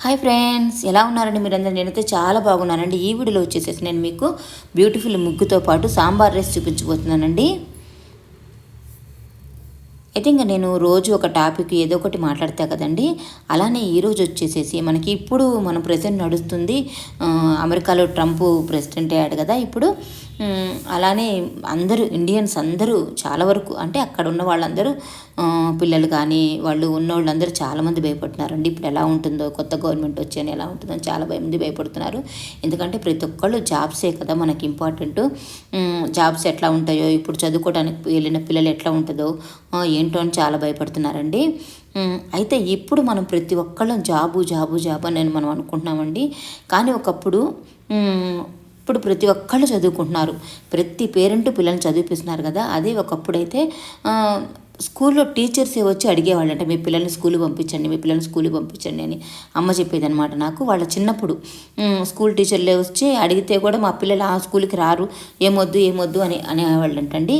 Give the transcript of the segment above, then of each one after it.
Hi friends, ఎలా ఉన్నారండి మీరందరూ? నేనైతే చాలా బాగున్నానండి. ఈ వీడియోలో వచ్చేసేసి నేను మీకు బ్యూటిఫుల్ ముగ్గుతో పాటు సాంబార్ రైస్ చూపించబోతున్నానండి. అయితే ఇంకా నేను రోజు ఒక టాపిక్ ఏదో ఒకటి మాట్లాడతా కదండి. అలానే ఈరోజు వచ్చేసేసి మనకి ఇప్పుడు మన ప్రెసిడెంట్ నడుస్తుంది, అమెరికాలో ట్రంప్ ప్రెసిడెంట్ అయ్యాడు కదా ఇప్పుడు. అలానే అందరూ ఇండియన్స్ అందరూ చాలా వరకు అంటే అక్కడ ఉన్న వాళ్ళందరూ పిల్లలు కానీ వాళ్ళు ఉన్న వాళ్ళందరూ చాలామంది భయపడుతున్నారండి. ఇప్పుడు ఎలా ఉంటుందో, కొత్త గవర్నమెంట్ వచ్చాయని ఎలా ఉంటుందని చాలా మంది భయపడుతున్నారు. ఎందుకంటే ప్రతి ఒక్కళ్ళు జాబ్సే కదా మనకి ఇంపార్టెంట్. జాబ్స్ ఎట్లా ఉంటాయో, ఇప్పుడు చదువుకోవడానికి వెళ్ళిన పిల్లలు ఎట్లా ఉంటుందో ఏంటో అని చాలా భయపడుతున్నారండి. అయితే ఇప్పుడు మనం ప్రతి ఒక్కళ్ళం జాబు జాబు జాబు అని మనం అనుకుంటున్నామండి. కానీ ఒకప్పుడు ఇప్పుడు ప్రతి ఒక్కళ్ళు చదువుకుంటున్నారు. ప్రతి పేరెంట్ పిల్లల్ని చదివిపిస్తున్నారు కదా. అదే ఒకప్పుడైతే స్కూల్లో టీచర్సే వచ్చి అడిగేవాళ్ళంట, మీ పిల్లల్ని స్కూల్కి పంపించండి, మీ పిల్లల్ని స్కూల్కి పంపించండి అని అమ్మ చెప్పేది అనమాట నాకు. వాళ్ళ చిన్నప్పుడు స్కూల్ టీచర్లే వచ్చి అడిగితే కూడా మా పిల్లలు ఆ స్కూల్కి రారు, ఏమొద్దు అని అనేవాళ్ళంటండి.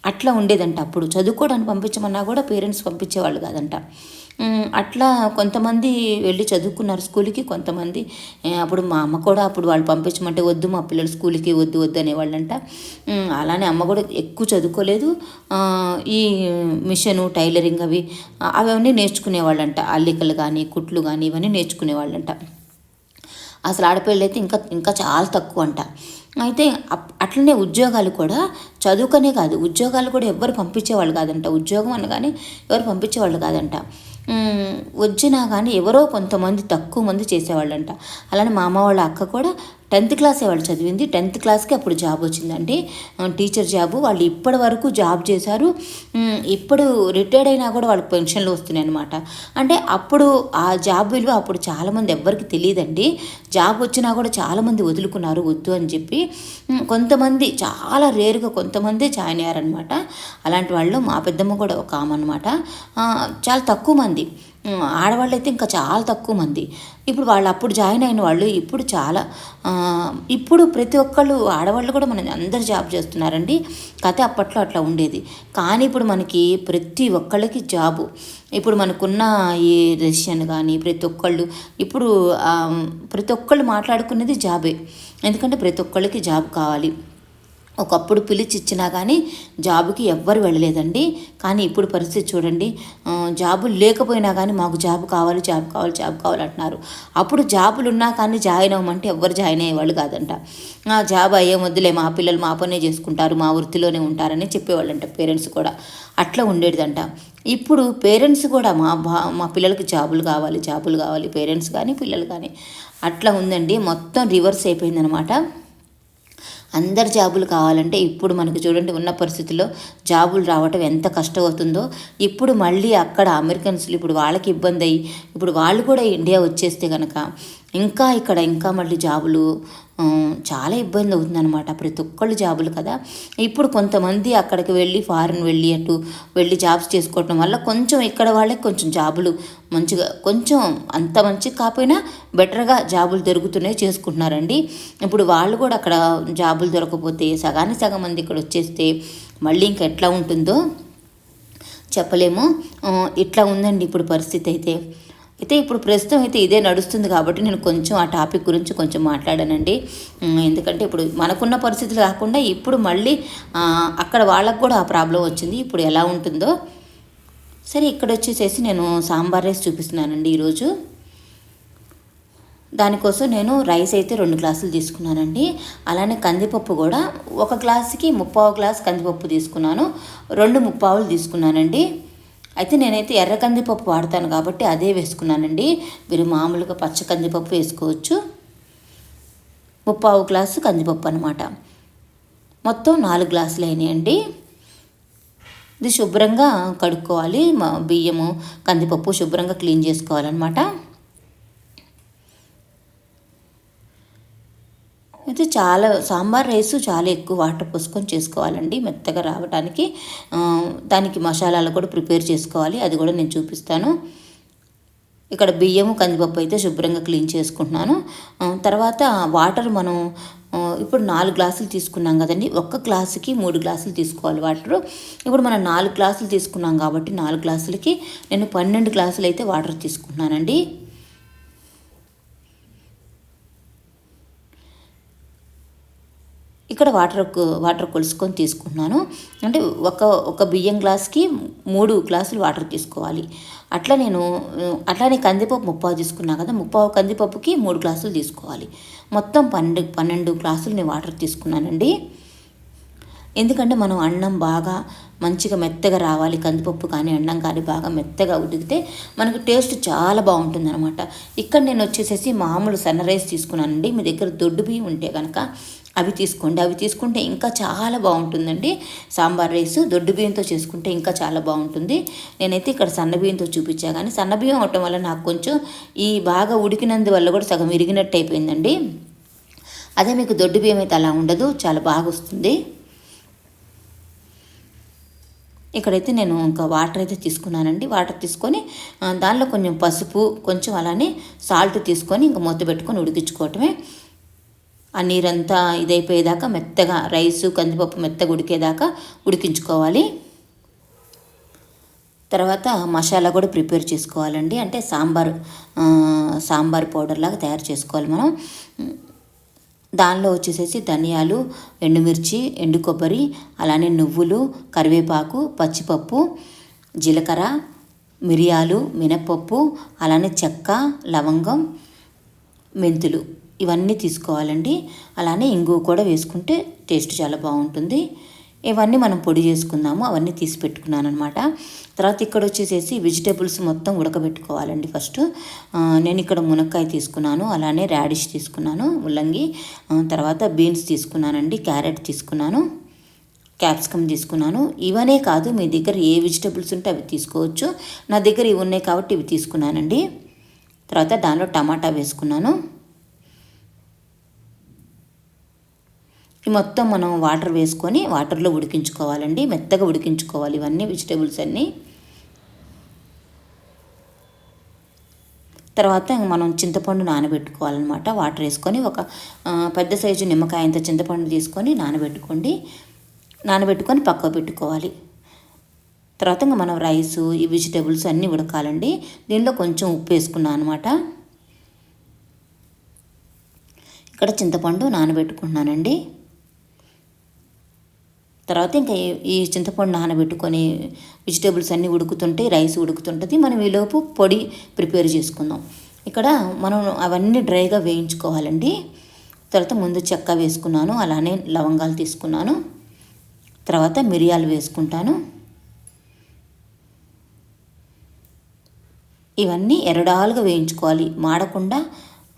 అట్లా ఉండేదంట. అప్పుడు చదువుకోవడానికి పంపించమన్నా కూడా పేరెంట్స్ పంపించేవాళ్ళు కాదంట. అట్లా కొంతమంది వెళ్ళి చదువుకున్నారు స్కూల్కి, కొంతమంది అప్పుడు మా అమ్మ కూడా అప్పుడు వాళ్ళు పంపించమంటే వద్దు మా పిల్లలు స్కూల్కి వద్దు అనేవాళ్ళంట. అలానే అమ్మ కూడా ఎక్కువ చదువుకోలేదు. ఈ మిషను టైలరింగ్ అవన్నీ నేర్చుకునేవాళ్ళంట. అల్లికలు కానీ కుట్లు కానీ ఇవన్నీ నేర్చుకునేవాళ్ళంట. అసలు ఆడపిల్లలు అయితే ఇంకా ఇంకా చాలా తక్కువ అంట. అయితే అట్లనే ఉద్యోగాలు కూడా చదువుకనే కాదు, ఉద్యోగాలు కూడా ఎవరు పంపించేవాళ్ళు కాదంట. ఉద్యోగం అనగానే ఎవరు పంపించేవాళ్ళు కాదంట. వచ్చినా కానీ ఎవరో కొంతమంది తక్కువ మంది చేసేవాళ్ళంట. అలానే మా అమ్మ వాళ్ళ అక్క కూడా 10th క్లాసే వాళ్ళు చదివింది. 10th క్లాస్కి అప్పుడు జాబ్ వచ్చిందండి, టీచర్ జాబు. వాళ్ళు ఇప్పటి వరకు జాబ్ చేశారు. ఇప్పుడు రిటైర్డ్ అయినా కూడా వాళ్ళకి పెన్షన్లు వస్తున్నాయి అనమాట. అంటే అప్పుడు ఆ జాబ్ విలువ అప్పుడు చాలామంది ఎవ్వరికి తెలియదండి. జాబ్ వచ్చినా కూడా చాలామంది వదులుకున్నారు వద్దు అని చెప్పి. కొంతమంది చాలా రేరుగా కొంతమంది జాయిన్ అయ్యారనమాట. అలాంటి వాళ్ళు మా పెద్దమ్మ కూడా ఒక ఆమె అనమాట. చాలా తక్కువ మంది ఆడవాళ్ళు అయితే ఇంకా చాలా తక్కువ మంది. ఇప్పుడు వాళ్ళు అప్పుడు జాయిన్ అయిన వాళ్ళు ఇప్పుడు చాలా ఇప్పుడు ప్రతి ఒక్కళ్ళు ఆడవాళ్ళు కూడా మన అందరు జాబ్ చేస్తున్నారండి. కథ అప్పట్లో అట్లా ఉండేది. కానీ ఇప్పుడు మనకి ప్రతి ఒక్కళ్ళకి జాబు. ఇప్పుడు మనకున్న ఈ రష్యన్ కానీ ప్రతి ఒక్కళ్ళు ఇప్పుడు ప్రతి ఒక్కళ్ళు మాట్లాడుకునేది జాబే. ఎందుకంటే ప్రతి ఒక్కళ్ళకి జాబ్ కావాలి. ఒకప్పుడు పిలిచి ఇచ్చినా కానీ జాబుకి ఎవ్వరు వెళ్ళలేదండి. కానీ ఇప్పుడు పరిస్థితి చూడండి, జాబులు లేకపోయినా కానీ మాకు జాబ్ కావాలి అంటున్నారు. అప్పుడు జాబులు ఉన్నా కానీ జాయిన్ అవ్వమంటే ఎవ్వరు జాయిన్ అయ్యేవాళ్ళు కాదంట. జాబ్ అయ్యే వద్దులే, మా పిల్లలు మా పనే చేసుకుంటారు, మా వృత్తిలోనే ఉంటారని చెప్పేవాళ్ళంట పేరెంట్స్ కూడా. అట్లా ఉండేదంట. ఇప్పుడు పేరెంట్స్ కూడా మా పిల్లలకి జాబులు కావాలి పేరెంట్స్ కానీ పిల్లలు కానీ. అట్లా ఉందండి, మొత్తం రివర్స్ అయిపోయిందనమాట. అందరు జాబులు కావాలంటే ఇప్పుడు మనకు చూడండి ఉన్న పరిస్థితుల్లో జాబులు రావటం ఎంత కష్టమవుతుందో. ఇప్పుడు మళ్ళీ అక్కడ అమెరికన్స్లు ఇప్పుడు వాళ్ళకి ఇబ్బంది అయ్యి ఇప్పుడు వాళ్ళు కూడా ఇండియా వచ్చేస్తే కనుక ఇంకా మళ్ళీ జాబులు చాలా ఇబ్బంది అవుతుందన్నమాట. ప్రతి ఒక్కళ్ళు జాబులు కదా. ఇప్పుడు కొంతమంది అక్కడికి వెళ్ళి ఫారిన్ వెళ్ళి జాబ్స్ చేసుకోవటం వల్ల కొంచెం ఇక్కడ వాళ్ళకి కొంచెం జాబులు మంచిగా, కొంచెం అంత మంచిగా కాకపోయినా బెటర్గా జాబులు దొరుకుతున్నాయి, చేసుకుంటున్నారండి. ఇప్పుడు వాళ్ళు కూడా అక్కడ జాబులు దొరకకపోతే సగానికి సగం మంది ఇక్కడ వచ్చేస్తే మళ్ళీ ఇంకా ఎట్లా ఉంటుందో చెప్పలేము. ఇట్లా ఉందండి ఇప్పుడు పరిస్థితి అయితే ఇప్పుడు ప్రస్తుతం అయితే ఇదే నడుస్తుంది కాబట్టి నేను కొంచెం ఆ టాపిక్ గురించి కొంచెం మాట్లాడానండి. ఎందుకంటే ఇప్పుడు మనకున్న పరిస్థితులు కాకుండా ఇప్పుడు మళ్ళీ అక్కడ వాళ్ళకు కూడా ఆ ప్రాబ్లం వచ్చింది. ఇప్పుడు ఎలా ఉంటుందో సరే. ఇక్కడ వచ్చేసేసి నేను సాంబార్ రైస్ చూపిస్తున్నానండి ఈరోజు. దానికోసం నేను రైస్ అయితే 2 గ్లాసులు తీసుకున్నానండి. అలానే కందిపప్పు కూడా 1 గ్లాసుకి 3/4 గ్లాసు కందిపప్పు తీసుకున్నాను, 2 ముప్పావులు తీసుకున్నానండి. అయితే నేనైతే ఎర్ర కందిపప్పు వాడతాను కాబట్టి అదే వేసుకున్నానండి. మీరు మామూలుగా పచ్చ కందిపప్పు వేసుకోవచ్చు. 3/4 గ్లాసు కందిపప్పు అనమాట. మొత్తం 4 గ్లాసులు అయినాయండి. ఇది శుభ్రంగా కడుక్కోవాలి. బియ్యము కందిపప్పు శుభ్రంగా క్లీన్ చేసుకోవాలన్నమాట. అయితే సాంబార్ రైస్ చాలా ఎక్కువ వాటర్ పోసుకొని చేసుకోవాలండి మెత్తగా రావడానికి. దానికి మసాలాలు కూడా ప్రిపేర్ చేసుకోవాలి, అది కూడా నేను చూపిస్తాను. ఇక్కడ బియ్యము కందిపప్పు అయితే శుభ్రంగా క్లీన్ చేసుకుంటున్నాను. తర్వాత వాటర్ మనం ఇప్పుడు 4 గ్లాసులు తీసుకున్నాం కదండి, 1 గ్లాసుకి 3 గ్లాసులు తీసుకోవాలి వాటరు. ఇప్పుడు మనం 4 గ్లాసులు తీసుకున్నాం కాబట్టి 4 గ్లాసులకి నేను 12 గ్లాసులు అయితే వాటర్ తీసుకుంటున్నానండి. ఇక్కడ వాటర్ కొలుసుకొని తీసుకుంటున్నాను. అంటే ఒక బియ్యం గ్లాస్కి 3 గ్లాసులు వాటర్ తీసుకోవాలి. అట్లానే కందిపప్పు ముప్పావు తీసుకున్నా కదా, ముప్పావు కందిపప్పుకి 3 గ్లాసులు తీసుకోవాలి. మొత్తం 12 గ్లాసులు నేను వాటర్ తీసుకున్నానండి. ఎందుకంటే మనం అన్నం బాగా మంచిగా మెత్తగా రావాలి. కందిపప్పు కానీ అన్నం కానీ బాగా మెత్తగా ఉడికితే మనకి టేస్ట్ చాలా బాగుంటుంది అనమాట. ఇక్కడ నేను వచ్చేసేసి మామూలు సన్న రైస్ తీసుకున్నానండి. మీ దగ్గర దొడ్డు బియ్యం ఉంటే కనుక అవి తీసుకోండి. అవి తీసుకుంటే ఇంకా చాలా బాగుంటుందండి. సాంబార్ రైస్ దొడ్డు బియ్యంతో చేసుకుంటే ఇంకా చాలా బాగుంటుంది. నేనైతే ఇక్కడ సన్న బియ్యంతో చూపించా, కానీ సన్న బియ్యం అవటం వల్ల నాకు కొంచెం ఈ బాగా ఉడికినందువల్ల కూడా సగం ఇరిగినట్టు అయిపోయిందండి. అదే మీకు దొడ్డు బియ్యం అయితే అలా ఉండదు, చాలా బాగా వస్తుంది. ఇక్కడైతే నేను ఇంకా వాటర్ అయితే తీసుకున్నానండి. వాటర్ తీసుకొని దానిలో కొంచెం పసుపు, కొంచెం అలానే సాల్ట్ తీసుకొని ఇంకా మూత పెట్టుకొని ఉడికించుకోవటమే. ఆ నీరంతా ఇదైపోయేదాకా మెత్తగా రైసు కందిపప్పు మెత్తగా ఉడికేదాకా ఉడికించుకోవాలి. తర్వాత మసాలా కూడా ప్రిపేర్ చేసుకోవాలండి. అంటే సాంబార్ పౌడర్ లాగా తయారు చేసుకోవాలి మనం. దానిలో వచ్చేసేసి ధనియాలు, ఎండుమిర్చి, ఎండు కొబ్బరి, అలానే నువ్వులు, కరివేపాకు, పచ్చిపప్పు, జీలకర్ర, మిరియాలు, మినప్పప్పు, అలానే చెక్క, లవంగం, మెంతులు ఇవన్నీ తీసుకోవాలండి. అలానే ఇంగువ కూడా వేసుకుంటే టేస్ట్ చాలా బాగుంటుంది. ఇవన్నీ మనం పొడి చేసుకుందాము. అవన్నీ తీసి పెట్టుకున్నాను అనమాట. తర్వాత ఇక్కడ వచ్చేసేసి వెజిటేబుల్స్ మొత్తం ఉడకబెట్టుకోవాలండి. ఫస్ట్ నేను ఇక్కడ మునక్కాయ తీసుకున్నాను, అలానే రాడిష్ తీసుకున్నాను, ముల్లంగి, తర్వాత బీన్స్ తీసుకున్నానండి, క్యారెట్ తీసుకున్నాను, క్యాప్సికమ్ తీసుకున్నాను. ఇవనే కాదు, మీ దగ్గర ఏ వెజిటేబుల్స్ ఉంటే అవి తీసుకోవచ్చు. నా దగ్గర ఇవి ఉన్నాయి కాబట్టి ఇవి తీసుకున్నానండి. తర్వాత దానిలో టమాటా వేసుకున్నాను. మొత్తం మనం వాటర్ వేసుకొని వాటర్లో ఉడికించుకోవాలండి. మెత్తగా ఉడికించుకోవాలి ఇవన్నీ వెజిటేబుల్స్ అన్నీ. తర్వాత మనం చింతపండు నానబెట్టుకోవాలన్నమాట. వాటర్ వేసుకొని ఒక పెద్ద సైజు నిమ్మకాయ అంత చింతపండు తీసుకొని నానబెట్టుకొని పక్కకు పెట్టుకోవాలి. తర్వాత ఇంకా మనం రైసు ఈ వెజిటేబుల్స్ అన్నీ ఉడకాలండి. దీనిలో కొంచెం ఉప్పు వేసుకున్నాను అనమాట. ఇక్కడ చింతపండు నానబెట్టుకుంటున్నానండి. తర్వాత ఇంకా ఈ చింతపండు నానబెట్టుకొని వెజిటేబుల్స్ అన్నీ ఉడుకుతుంటే రైస్ ఉడుకుతుంటుంది. మనం ఈలోపు పొడి ప్రిపేర్ చేసుకుందాం. ఇక్కడ మనం అవన్నీ డ్రైగా వేయించుకోవాలండి. తర్వాత ముందు చెక్క వేసుకున్నాను, అలానే లవంగాలు తీసుకున్నాను, తర్వాత మిరియాలు వేసుకుంటాను. ఇవన్నీ ఎర్రడాలుగా వేయించుకోవాలి, మాడకుండా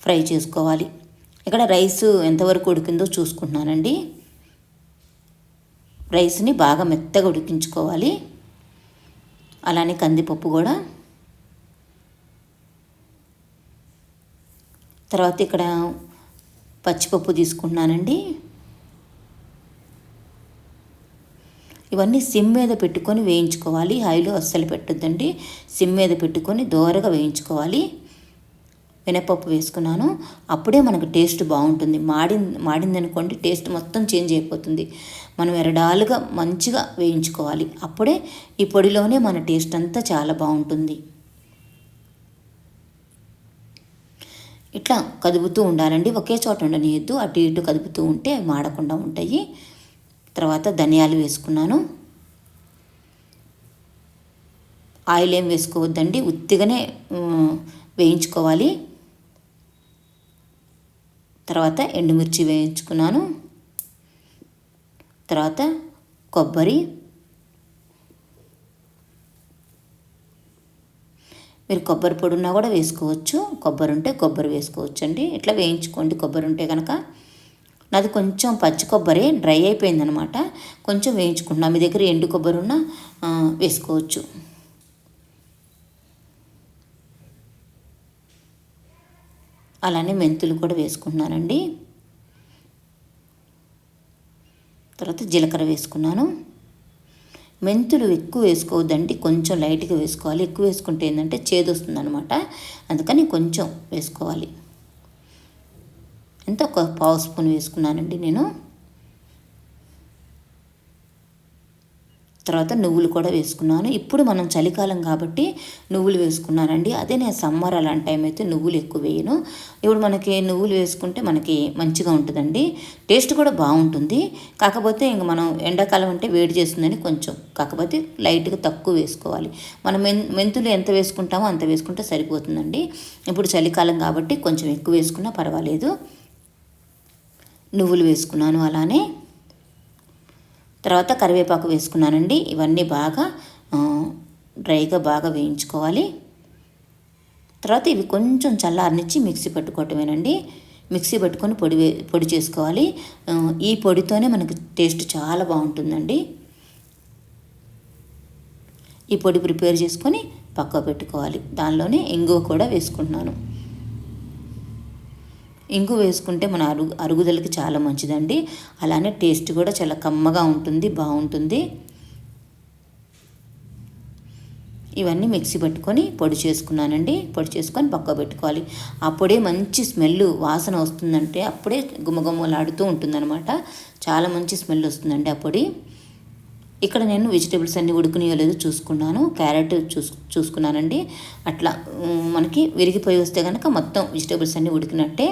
ఫ్రై చేసుకోవాలి. ఇక్కడ రైస్ ఎంతవరకు ఉడికిందో చూసుకుంటున్నానండి. రైస్ని బాగా మెత్తగా ఉడికించుకోవాలి. అలానే కందిపప్పు కూడా. తర్వాత ఇక్కడ పచ్చిపప్పు తీసుకుంటున్నానండి. ఇవన్నీ సిమ్ మీద పెట్టుకొని వేయించుకోవాలి. హైలో అస్సలు పెట్టొద్దండి. సిమ్ మీద పెట్టుకొని దోరగా వేయించుకోవాలి. మినపప్పు వేసుకున్నాను. అప్పుడే మనకు టేస్ట్ బాగుంటుంది. మాడిందనుకోండి టేస్ట్ మొత్తం చేంజ్ అయిపోతుంది. మనం ఎరడాలుగా మంచిగా వేయించుకోవాలి. అప్పుడే ఈ పొడిలోనే మన టేస్ట్ అంతా చాలా బాగుంటుంది. ఇట్లా కదుపుతూ ఉండాలండి. ఒకే చోట ఉండనియద్దు. అటు ఇటు కదుపుతూ ఉంటే మాడకుండా ఉంటాయి. తర్వాత ధనియాలు వేసుకున్నాను. ఆయిల్ ఏం వేసుకోవద్దండి, ఉత్తిగానే వేయించుకోవాలి. తర్వాత ఎండుమిర్చి వేయించుకున్నాను. తర్వాత కొబ్బరి, మీరు కొబ్బరి పొడి ఉన్నా కూడా వేసుకోవచ్చు. కొబ్బరి ఉంటే కొబ్బరి వేసుకోవచ్చు అండి. ఇట్లా వేయించుకోండి కొబ్బరి ఉంటే కనుక. నాది కొంచెం పచ్చి కొబ్బరి డ్రై అయిపోయిందనమాట. కొంచెం వేయించుకుంటున్నా. మీ దగ్గర ఎండు కొబ్బరి ఉన్నా వేసుకోవచ్చు. అలానే మెంతులు కూడా వేసుకుంటున్నానండి. తర్వాత జీలకర్ర వేసుకున్నాను. మెంతులు ఎక్కువ వేసుకోవద్దండి, కొంచెం లైట్గా వేసుకోవాలి. ఎక్కువ వేసుకుంటే ఏంటంటే చేదు వస్తుంది అనమాట. అందుకని కొంచెం వేసుకోవాలి. ఎంత ఒక పావు స్పూన్ వేసుకున్నానండి నేను. తర్వాత నువ్వులు కూడా వేసుకున్నాను. ఇప్పుడు మనం చలికాలం కాబట్టి నువ్వులు వేసుకున్నానండి. అదే నేను సమ్మర్ అలాంటి టైం అయితే నువ్వులు ఎక్కువ వేయను. ఇప్పుడు మనకి నువ్వులు వేసుకుంటే మనకి మంచిగా ఉంటుందండి, టేస్ట్ కూడా బాగుంటుంది. కాకపోతే ఇంక మనం ఎండాకాలం అంటే వేడి చేస్తుందని కొంచెం, కాకపోతే లైట్గా తక్కువ వేసుకోవాలి. మనం మెంతులు ఎంత వేసుకుంటామో అంత వేసుకుంటే సరిపోతుందండి. ఇప్పుడు చలికాలం కాబట్టి కొంచెం ఎక్కువ వేసుకున్నా పర్వాలేదు. నువ్వులు వేసుకున్నాను. అలానే తర్వాత కరివేపాకు వేసుకున్నానండి. ఇవన్నీ బాగా డ్రైగా బాగా వేయించుకోవాలి. తర్వాత ఇవి కొంచెం చల్లారనిచ్చి మిక్సీ పట్టుకోవటమేనండి. మిక్సీ పట్టుకొని పొడి చేసుకోవాలి. ఈ పొడితోనే మనకి టేస్ట్ చాలా బాగుంటుందండి. ఈ పొడి ప్రిపేర్ చేసుకొని పక్కకు పెట్టుకోవాలి. దానిలోనే ఇంగువ కూడా వేసుకుంటున్నాను. ఇంగు వేసుకుంటే మన అరుగుదలకి చాలా మంచిదండి. అలానే టేస్ట్ కూడా చాలా కమ్మగా ఉంటుంది, బాగుంటుంది. ఇవన్నీ మిక్సీ పట్టుకొని పొడి చేసుకున్నానండి. పొడి చేసుకొని పక్క పెట్టుకోవాలి. అప్పుడే మంచి స్మెల్ వాసన వస్తుందంటే అప్పుడే గుమ్మగుమ్మలాడుతూ ఉంటుందన్నమాట. చాలా మంచి స్మెల్ వస్తుందండి ఆ పొడి. ఇక్కడ నేను వెజిటేబుల్స్ అన్నీ ఉడుకునియో లేదో చూసుకున్నాను. క్యారెట్ చూసుకున్నానండి. అట్లా మనకి విరిగిపోయి వస్తే కనుక మొత్తం వెజిటేబుల్స్ అన్నీ ఉడికినట్టే.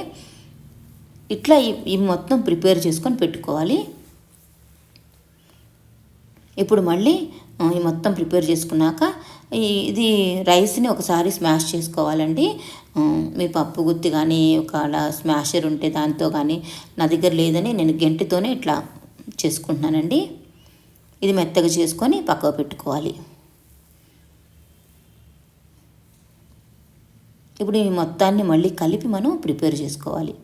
ఇట్లా ఈ మొత్తం ప్రిపేర్ చేసుకొని పెట్టుకోవాలి. ఇప్పుడు మళ్ళీ ఈ మొత్తం ప్రిపేర్ చేసుకున్నాక ఇది రైస్ని ఒకసారి స్మాష్ చేసుకోవాలండి. మీ పప్పు గుత్తి కానీ ఒకవేళ స్మాషర్ ఉంటే దాంతో కానీ, నా దగ్గర లేదని నేను గెంటితోనే ఇట్లా చేసుకుంటున్నానండి. ఇది మెత్తగా చేసుకొని పక్కకు పెట్టుకోవాలి. ఇప్పుడు ఈ మొత్తాన్ని మళ్ళీ కలిపి మనం ప్రిపేర్ చేసుకోవాలి.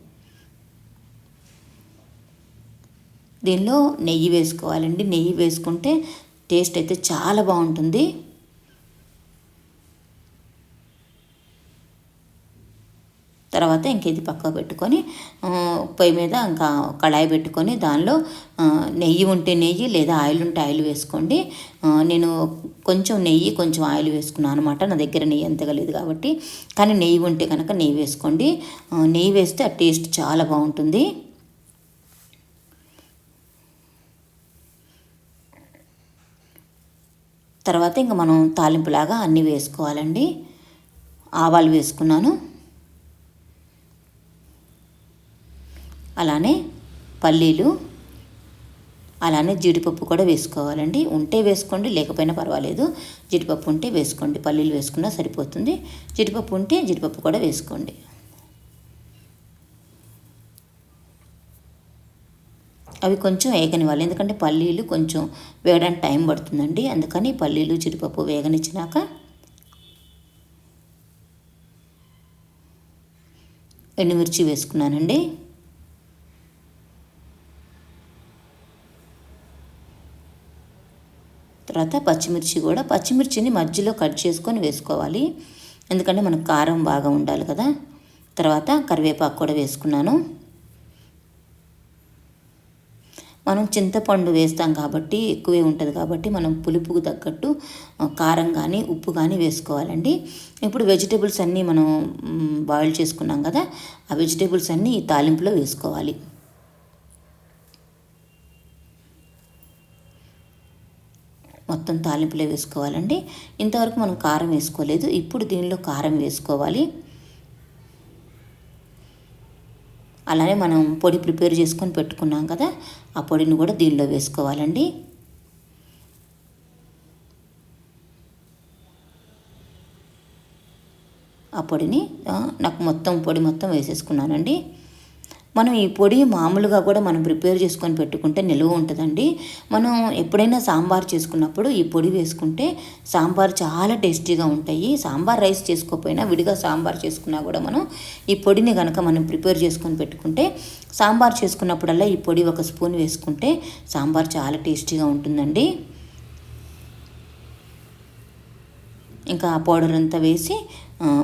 దీనిలో నెయ్యి వేసుకోవాలండి. నెయ్యి వేసుకుంటే టేస్ట్ అయితే చాలా బాగుంటుంది. తర్వాత ఇంక ఇది పక్కకు పెట్టుకొని పొయ్యి మీద ఇంకా కళాయి పెట్టుకొని దానిలో నెయ్యి ఉంటే నెయ్యి లేదా ఆయిల్ ఉంటే ఆయిల్ వేసుకోండి. నేను కొంచెం నెయ్యి కొంచెం ఆయిల్ వేసుకున్నాను అనమాట. నా దగ్గర నెయ్యి అంతగా లేదు కాబట్టి. కానీ నెయ్యి ఉంటే కనుక నెయ్యి వేసుకోండి. నెయ్యి వేస్తే ఆ టేస్ట్ చాలా బాగుంటుంది. తర్వాత ఇంకా మనం తాలింపులాగా అన్నీ వేసుకోవాలండి. ఆవాలు వేసుకున్నాను. అలానే పల్లీలు, అలానే జీడిపప్పు కూడా వేసుకోవాలండి. ఉంటే వేసుకోండి, లేకపోయినా పర్వాలేదు. జీడిపప్పు ఉంటే వేసుకోండి, పల్లీలు వేసుకున్నా సరిపోతుంది. జీడిపప్పు ఉంటే జీడిపప్పు కూడా వేసుకోండి. అవి కొంచెం వేగనివ్వాలి, ఎందుకంటే పల్లీలు కొంచెం వేయడానికి టైం పడుతుందండి. అందుకని పల్లీలు జీడిపప్పు వేగనిచ్చినాక ఎండుమిర్చి వేసుకున్నానండి. తర్వాత పచ్చిమిర్చిని మధ్యలో కట్ చేసుకొని వేసుకోవాలి, ఎందుకంటే మనకు కారం బాగా ఉండాలి కదా. తర్వాత కరివేపాకు కూడా వేసుకున్నాను. మనం చింతపండు వేస్తాం కాబట్టి ఎక్కువే ఉంటుంది కాబట్టి మనం పులుపుకు తగ్గట్టు కారం కానీ ఉప్పు కానీ వేసుకోవాలండి. ఇప్పుడు వెజిటేబుల్స్ అన్నీ మనం బాయిల్ చేసుకున్నాం కదా, ఆ వెజిటేబుల్స్ అన్నీ ఈ తాలింపులో వేసుకోవాలి. మొత్తం తాలింపులో వేసుకోవాలండి. ఇంతవరకు మనం కారం వేసుకోలేదు, ఇప్పుడు దీనిలో కారం వేసుకోవాలి. అలానే మనం పొడి ప్రిపేర్ చేసుకొని పెట్టుకున్నాం కదా, ఆ పొడిని కూడా దీనిలో వేసుకోవాలండి. ఆ పొడిని నాకు పొడి మొత్తం వేసేసుకున్నానండి. మనం ఈ పొడి మామూలుగా కూడా మనం ప్రిపేర్ చేసుకొని పెట్టుకుంటే నిలువ ఉంటుందండి. మనం ఎప్పుడైనా సాంబార్ చేసుకున్నప్పుడు ఈ పొడి వేసుకుంటే సాంబార్ చాలా టేస్టీగా ఉంటాయి. సాంబార్ రైస్ చేసుకోకపోయినా విడిగా సాంబార్ చేసుకున్నా కూడా మనం ఈ పొడిని కనుక మనం ప్రిపేర్ చేసుకొని పెట్టుకుంటే, సాంబార్ చేసుకున్నప్పుడల్లా ఈ పొడి ఒక స్పూన్ వేసుకుంటే సాంబార్ చాలా టేస్టీగా ఉంటుందండి. ఇంకా ఆ పౌడర్ అంతా వేసి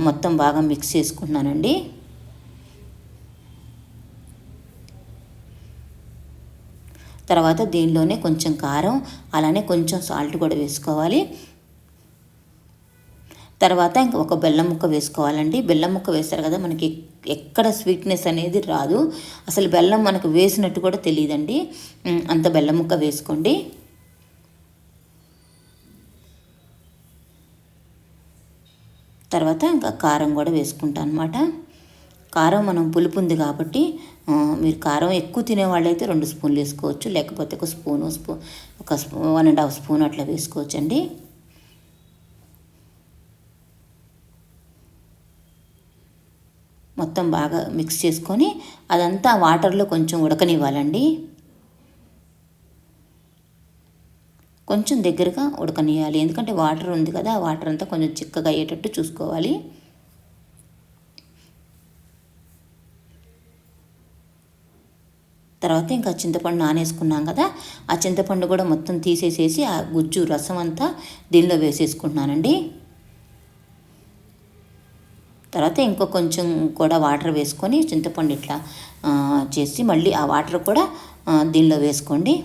మొత్తం బాగా మిక్స్ చేసుకుంటున్నానండి. తర్వాత దీనిలోనే కొంచెం కారం, అలానే కొంచెం సాల్ట్ కూడా వేసుకోవాలి. తర్వాత ఇంక ఒక బెల్లం ముక్క వేసుకోవాలండి. బెల్లం ముక్క వేస్తారు కదా, మనకి ఎక్కడ స్వీట్నెస్ అనేది రాదు, అసలు బెల్లం మనకు వేసినట్టు కూడా తెలియదండి. అంత బెల్లం ముక్క వేసుకోండి. తర్వాత ఇంకా కారం కూడా వేసుకుంటాను అనమాట. కారం మనం పులుపు ఉంది కాబట్టి మీరు కారం ఎక్కువ తినేవాళ్ళైతే 2 స్పూన్లు వేసుకోవచ్చు, లేకపోతే ఒక 1.5 స్పూన్ అట్లా వేసుకోవచ్చు అండి. మొత్తం బాగా మిక్స్ చేసుకొని అదంతా వాటర్లో కొంచెం ఉడకనివ్వాలండి. కొంచెం దగ్గరగా ఉడకనియాలి, ఎందుకంటే వాటర్ ఉంది కదా, ఆ వాటర్ అంతా కొంచెం చిక్కగా అయ్యేటట్టు చూసుకోవాలి. తర్వాత ఇంకా చింతపండు నానేసుకున్నాం కదా, ఆ చింతపండు కూడా మొత్తం తీసేసేసి ఆ గుజ్జు రసం అంతా దీనిలో వేసేసుకుంటున్నానండి. తర్వాత ఇంకో కొంచెం కూడా వాటర్ వేసుకొని చింతపండు ఇట్లా చేసి మళ్ళీ ఆ వాటర్ కూడా దీనిలో వేసుకోండి.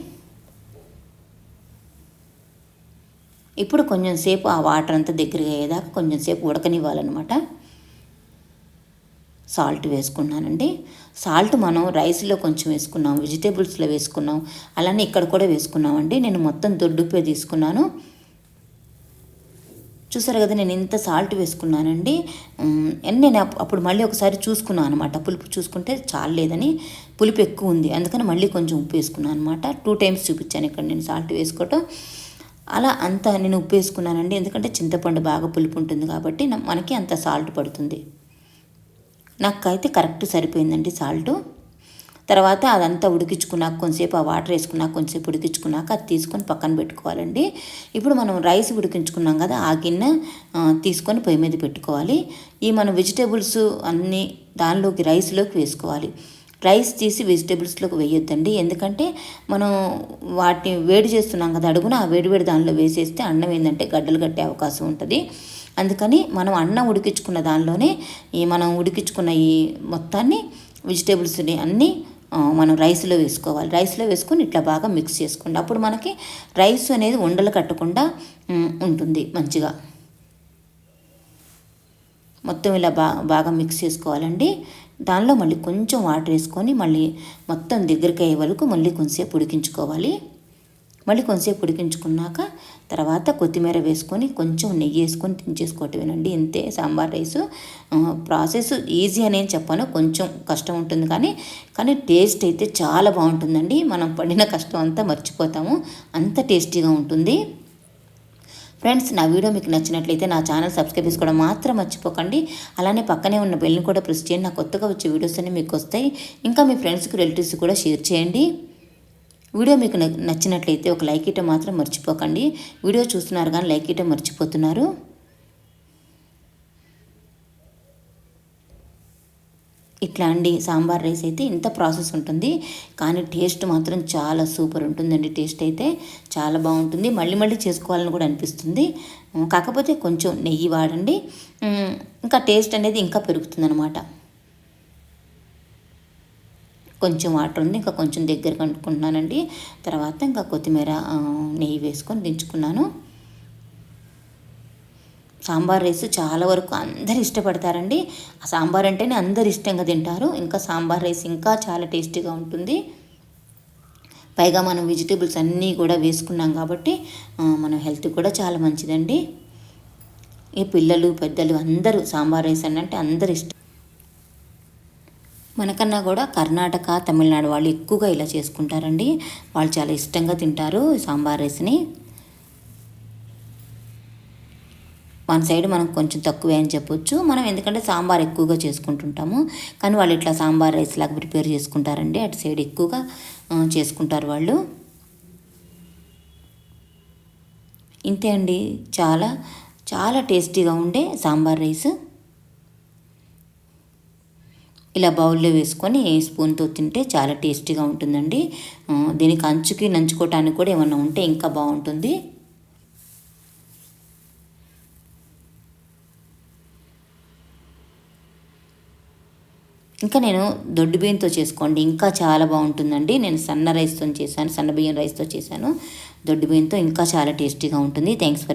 ఇప్పుడు కొంచెం సేపు ఆ వాటర్ అంతా దగ్గరగా అయ్యేదాకా కొంచెం సేపు ఉడకనివ్వాలన్నమాట. సాల్ట్ వేసుకున్నానండి. సాల్ట్ మనం రైస్లో కొంచెం వేసుకున్నాం, వెజిటేబుల్స్లో వేసుకున్నాం, అలానే ఇక్కడ కూడా వేసుకున్నామండి. నేను మొత్తం దొడ్డుపే తీసుకున్నాను. చూసారు కదా, నేను ఇంత సాల్ట్ వేసుకున్నానండి. నేను అప్పుడు మళ్ళీ ఒకసారి చూసుకున్నాను అనమాట, పులుపు చూసుకుంటే చాలేదని, పులుపు ఎక్కువ ఉంది, అందుకని మళ్ళీ కొంచెం ఉప్పు వేసుకున్నాను అనమాట. 2 టైమ్స్ చూపించాను ఇక్కడ నేను సాల్ట్ వేసుకోవటం. అలా అంతా నేను ఉప్పు వేసుకున్నానండి, ఎందుకంటే చింతపండు బాగా పులుపు ఉంటుంది కాబట్టి మనకి అంత సాల్ట్ పడుతుంది. నాకైతే కరెక్ట్ సరిపోయిందండి సాల్టు. తర్వాత అదంతా ఉడికించుకున్నాక కొంచెంసేపు ఆ వాటర్ వేసుకున్నాక కొంచెంసేపు ఉడికించుకున్నాక అది తీసుకొని పక్కన పెట్టుకోవాలండి. ఇప్పుడు మనం రైస్ ఉడికించుకున్నాం కదా, ఆ గిన్నె తీసుకొని పొయ్యి మీద పెట్టుకోవాలి. ఈ మనం వెజిటేబుల్స్ అన్నీ దానిలోకి రైస్లోకి వేసుకోవాలి. రైస్ తీసి వెజిటేబుల్స్లోకి వేయొద్దండి, ఎందుకంటే మనం వాటిని వేడి చేస్తున్నాం కదా అడుగున, ఆ వేడివేడి దానిలో వేసేస్తే అన్నం ఏంటంటే గడ్డలు కట్టే అవకాశం ఉంటుంది. అందుకని మనం అన్నం ఉడికించుకున్న దానిలోనే మనం ఉడికించుకున్న ఈ మొత్తాన్ని వెజిటేబుల్స్ని అన్నీ మనం రైస్లో వేసుకోవాలి. రైస్లో వేసుకొని ఇట్లా బాగా మిక్స్ చేసుకోండి, అప్పుడు మనకి రైస్ అనేది ఉండలు కట్టకుండా ఉంటుంది మంచిగా. మొత్తం ఇలా బాగా మిక్స్ చేసుకోవాలండి. దానిలో మళ్ళీ కొంచెం వాటర్ వేసుకొని మళ్ళీ మొత్తం దగ్గరికి అయ్యే వరకు మళ్ళీ కొంచెంసేపు ఉడికించుకోవాలి. మళ్ళీ కొంచెంసేపు ఉడికించుకున్నాక తర్వాత కొత్తిమీర వేసుకొని కొంచెం నెయ్యి వేసుకొని దించేసుకోవటమేనండి, ఇంతే సాంబార్ రైసు. ప్రాసెస్ ఈజీ అనేం చెప్పాను, కొంచెం కష్టం ఉంటుంది కానీ టేస్ట్ అయితే చాలా బాగుంటుందండి. మనం పడిన కష్టం అంతా మర్చిపోతాము, అంత టేస్టీగా ఉంటుంది. ఫ్రెండ్స్, నా వీడియో మీకు నచ్చినట్లయితే నా ఛానల్ సబ్స్క్రైబ్ చేసుకోవడం మాత్రం మర్చిపోకండి. అలానే పక్కనే ఉన్న బెల్ని కూడా ప్రెస్ చేయండి, నా కొత్తగా వచ్చే వీడియోస్ అన్నీ మీకు వస్తాయి. ఇంకా మీ ఫ్రెండ్స్కి రిలేటివ్స్కి కూడా షేర్ చేయండి. వీడియో మీకు నచ్చినట్లయితే ఒక లైక్ ఇవ్వడం మాత్రం మర్చిపోకండి. వీడియో చూస్తున్నారు కానీ లైక్ ఇవ్వడం మర్చిపోతున్నారు. ఇట్లా అండి, సాంబార్ రైస్ అయితే ఇంత ప్రాసెస్ ఉంటుంది, కానీ టేస్ట్ మాత్రం చాలా సూపర్ ఉంటుందండి. టేస్ట్ అయితే చాలా బాగుంటుంది, మళ్ళీ మళ్ళీ చేసుకోవాలని కూడా అనిపిస్తుంది. కాకపోతే కొంచెం నెయ్యి వాడండి, ఇంకా టేస్ట్ అనేది ఇంకా పెరుగుతుంది అనమాట. కొంచెం వాటర్ ఉంది, ఇంకా కొంచెం దగ్గరకు అనుకుంటున్నానండి. తర్వాత ఇంకా కొత్తిమీర నెయ్యి వేసుకొని దించుకున్నాను. సాంబార్ రైస్ చాలా వరకు అందరు ఇష్టపడతారండి. ఆ సాంబార్ అంటేనే అందరు ఇష్టంగా తింటారు. ఇంకా సాంబార్ రైస్ ఇంకా చాలా టేస్టీగా ఉంటుంది. పైగా మనం వెజిటేబుల్స్ అన్నీ కూడా వేసుకున్నాం కాబట్టి మన హెల్త్ కూడా చాలా మంచిదండి. ఈ పిల్లలు పెద్దలు అందరూ సాంబార్ రైస్ అంటే అందరు ఇష్టం. మనకన్నా కూడా కర్ణాటక, తమిళనాడు వాళ్ళు ఎక్కువగా ఇలా చేసుకుంటారండి. వాళ్ళు చాలా ఇష్టంగా తింటారు సాంబార్ రైస్ని. మన సైడ్ మనం కొంచెం తక్కువే అని చెప్పొచ్చు మనం, ఎందుకంటే సాంబార్ ఎక్కువగా చేసుకుంటుంటాము. కానీ వాళ్ళు ఇట్లా సాంబార్ రైస్ లాగా ప్రిపేర్ చేసుకుంటారండి, అటు సైడ్ ఎక్కువగా చేసుకుంటారు వాళ్ళు. ఇంతే అండి, చాలా చాలా టేస్టీగా ఉండే సాంబార్ రైస్. ఇలా బౌల్లో వేసుకొని స్పూన్తో తింటే చాలా టేస్టీగా ఉంటుందండి. దీనికి అంచుకి నంచుకోవటానికి కూడా ఏమన్నా ఉంటే ఇంకా బాగుంటుంది. ఇంకా నేను దొడ్డు బియ్యంతో చేసుకోండి, ఇంకా చాలా బాగుంటుందండి. నేను సన్న రైస్తో చేశాను, సన్న బియ్యం రైస్తో చేశాను. దొడ్డు బియ్యంతో ఇంకా చాలా టేస్టీగా ఉంటుంది. Thanks for